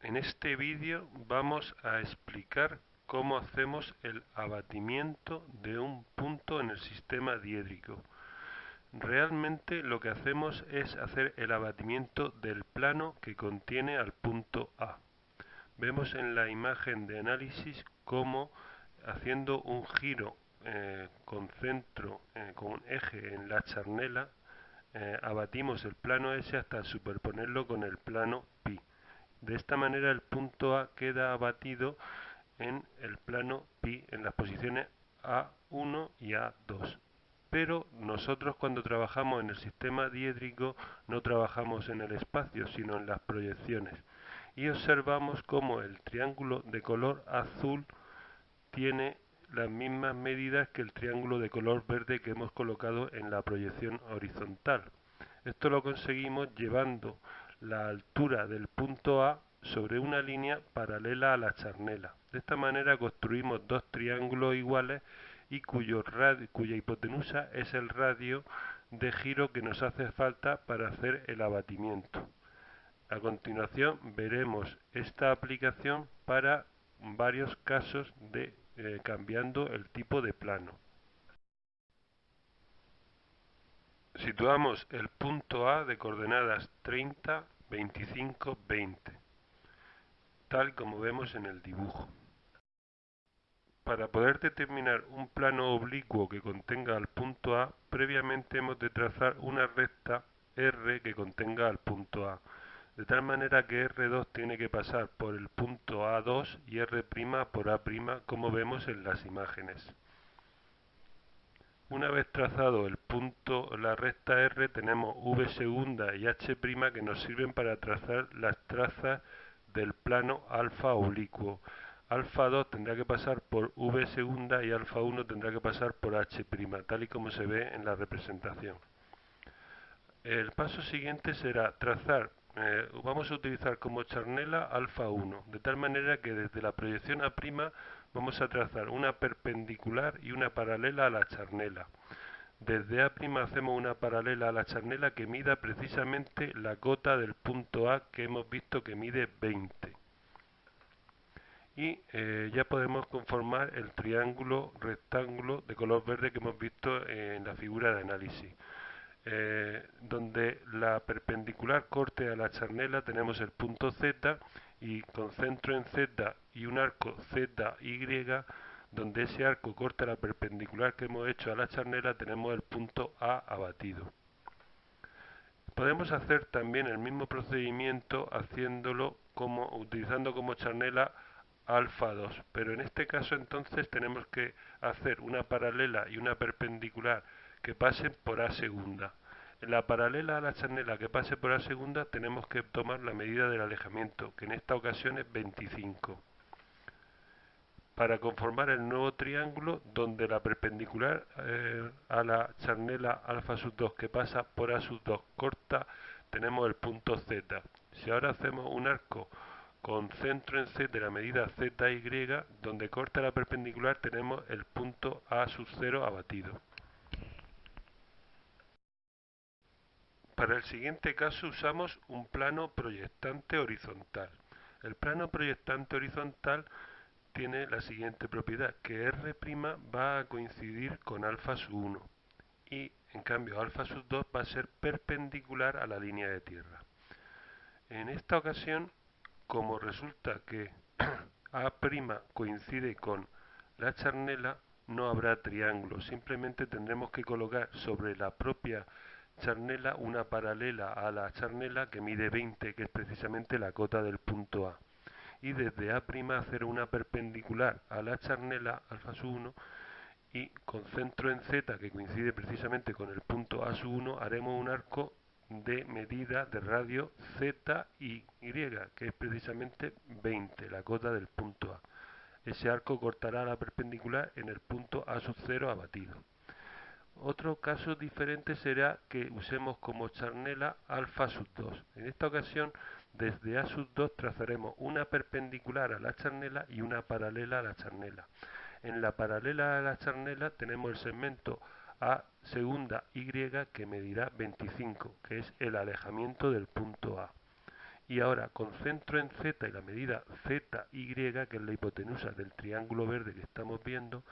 En este vídeo vamos a explicar cómo hacemos el abatimiento de un punto en el sistema diédrico. Realmente lo que hacemos es hacer el abatimiento del plano que contiene al punto A. Vemos en la imagen de análisis cómo haciendo un giro con centro, con un eje en la charnela, abatimos el plano S hasta superponerlo con el plano pi. De esta manera el punto A queda abatido en el plano pi en las posiciones A1 y A2. Pero nosotros cuando trabajamos en el sistema diédrico no trabajamos en el espacio, sino en las proyecciones. Y observamos cómo el triángulo de color azul tiene las mismas medidas que el triángulo de color verde que hemos colocado en la proyección horizontal. Esto lo conseguimos llevando la altura del punto A sobre una línea paralela a la charnela. De esta manera construimos dos triángulos iguales y cuya hipotenusa es el radio de giro que nos hace falta para hacer el abatimiento. A continuación veremos esta aplicación para varios casos de cambiando el tipo de plano. Situamos el punto A de coordenadas 30, 25, 20, tal como vemos en el dibujo. Para poder determinar un plano oblicuo que contenga al punto A, previamente hemos de trazar una recta R que contenga al punto A, de tal manera que R2 tiene que pasar por el punto A2 y R' por A', como vemos en las imágenes. Una vez trazado el punto, la recta R, tenemos V segunda y H' que nos sirven para trazar las trazas del plano alfa oblicuo. Alfa 2 tendrá que pasar por V segunda y alfa 1 tendrá que pasar por H', tal y como se ve en la representación. El paso siguiente será trazar, vamos a utilizar como charnela alfa 1, de tal manera que desde la proyección A' vamos a trazar una perpendicular y una paralela a la charnela. Desde A' hacemos una paralela a la charnela que mida precisamente la cota del punto A que hemos visto que mide 20. Y ya podemos conformar el triángulo rectángulo de color verde que hemos visto en la figura de análisis. Donde la perpendicular corte a la charnela tenemos el punto Z y con centro en Z y un arco ZY, donde ese arco corta la perpendicular que hemos hecho a la charnela, tenemos el punto A abatido. Podemos hacer también el mismo procedimiento utilizando como charnela alfa 2, pero en este caso entonces tenemos que hacer una paralela y una perpendicular que pasen por A segunda. En la paralela a la charnela que pase por A segunda tenemos que tomar la medida del alejamiento, que en esta ocasión es 25, para conformar el nuevo triángulo donde la perpendicular a la charnela alfa sub 2 que pasa por A sub 2 corta, tenemos el punto Z. Si ahora hacemos un arco con centro en Z de la medida ZY, donde corta la perpendicular tenemos el punto A sub 0 abatido. Para el siguiente caso usamos un plano proyectante horizontal. El plano proyectante horizontal tiene la siguiente propiedad, que R' va a coincidir con alfa sub 1 y en cambio alfa sub 2 va a ser perpendicular a la línea de tierra. En esta ocasión, como resulta que A' coincide con la charnela, no habrá triángulo, simplemente tendremos que colocar sobre la propia charnela una paralela a la charnela que mide 20, que es precisamente la cota del punto A. Y desde A' hacer una perpendicular a la charnela alfa sub 1 y con centro en Z que coincide precisamente con el punto A sub 1 haremos un arco de medida de radio ZY, que es precisamente 20, la cota del punto A. Ese arco cortará la perpendicular en el punto A sub 0 abatido. Otro caso diferente será que usemos como charnela alfa sub 2. En esta ocasión, desde A sub 2 trazaremos una perpendicular a la charnela y una paralela a la charnela. En la paralela a la charnela tenemos el segmento A segunda Y que medirá 25, que es el alejamiento del punto A. Y ahora con centro en Z y la medida ZY, que es la hipotenusa del triángulo verde que estamos viendo,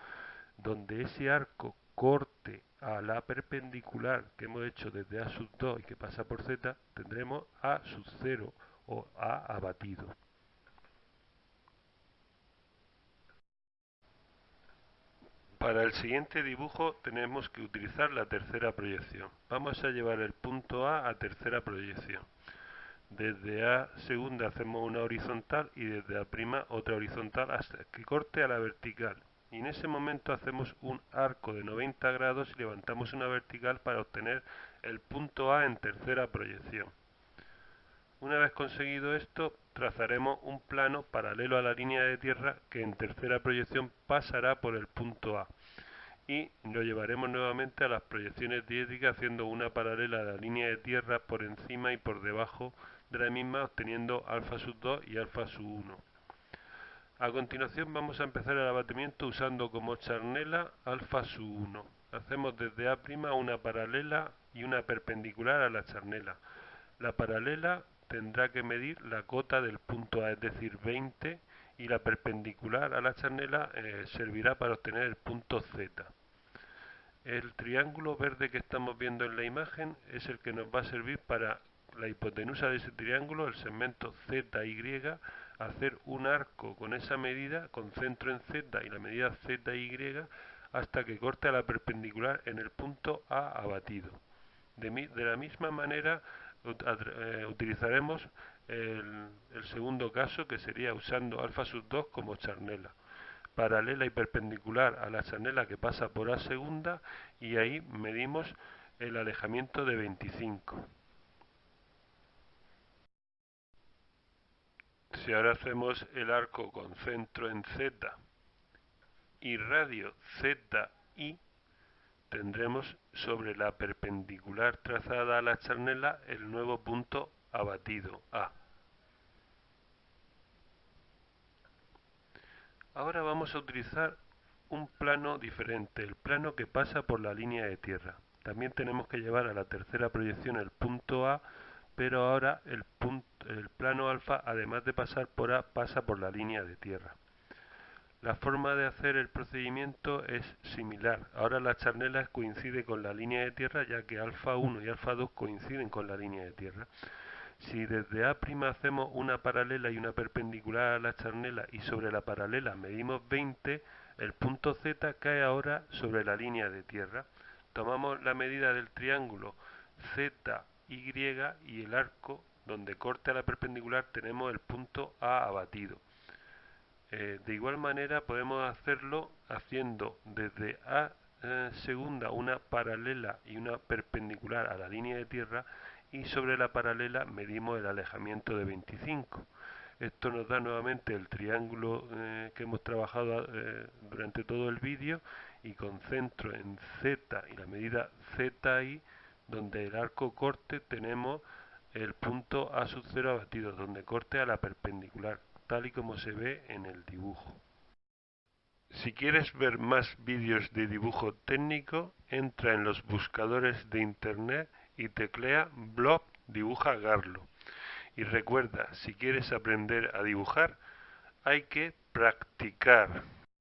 donde ese arco corte a la perpendicular que hemos hecho desde A sub 2 y que pasa por Z, tendremos A sub 0 o A abatido. Para el siguiente dibujo tenemos que utilizar la tercera proyección. Vamos a llevar el punto A tercera proyección. Desde A segunda hacemos una horizontal y desde A' otra horizontal hasta que corte a la vertical. Y en ese momento hacemos un arco de 90 grados y levantamos una vertical para obtener el punto A en tercera proyección. Una vez conseguido esto, trazaremos un plano paralelo a la línea de tierra que en tercera proyección pasará por el punto A. Y lo llevaremos nuevamente a las proyecciones diédricas haciendo una paralela a la línea de tierra por encima y por debajo de la misma, obteniendo alfa sub 2 y alfa sub 1. A continuación vamos a empezar el abatimiento usando como charnela alfa sub 1. Hacemos desde A' una paralela y una perpendicular a la charnela. La paralela tendrá que medir la cota del punto A, es decir, 20, y la perpendicular a la charnela servirá para obtener el punto Z. El triángulo verde que estamos viendo en la imagen es el que nos va a servir para la hipotenusa de ese triángulo, el segmento ZY, hacer un arco con esa medida, con centro en Z y la medida ZY, hasta que corte a la perpendicular en el punto A abatido. De la misma manera utilizaremos el segundo caso, que sería usando alfa sub 2 como charnela, paralela y perpendicular a la charnela que pasa por A segunda, y ahí medimos el alejamiento de 25. Si ahora hacemos el arco con centro en Z y radio ZI, tendremos sobre la perpendicular trazada a la charnela el nuevo punto abatido A. Ahora vamos a utilizar un plano diferente, el plano que pasa por la línea de tierra. También tenemos que llevar a la tercera proyección el punto A, pero ahora el plano alfa, además de pasar por A, pasa por la línea de tierra. La forma de hacer el procedimiento es similar. Ahora la charnela coincide con la línea de tierra, ya que alfa 1 y alfa 2 coinciden con la línea de tierra. Si desde A' hacemos una paralela y una perpendicular a la charnela y sobre la paralela medimos 20, el punto Z cae ahora sobre la línea de tierra. Tomamos la medida del triángulo ZY y el arco donde corte a la perpendicular tenemos el punto A abatido. De igual manera podemos hacerlo haciendo desde A segunda una paralela y una perpendicular a la línea de tierra, y sobre la paralela medimos el alejamiento de 25. Esto nos da nuevamente el triángulo que hemos trabajado durante todo el vídeo, y con centro en Z y la medida ZI, donde el arco corte tenemos el punto A sub 0 abatido, donde corte a la perpendicular, tal y como se ve en el dibujo. Si quieres ver más vídeos de dibujo técnico, entra en los buscadores de internet y teclea blog dibuja Garlo. Y recuerda, si quieres aprender a dibujar, hay que practicar.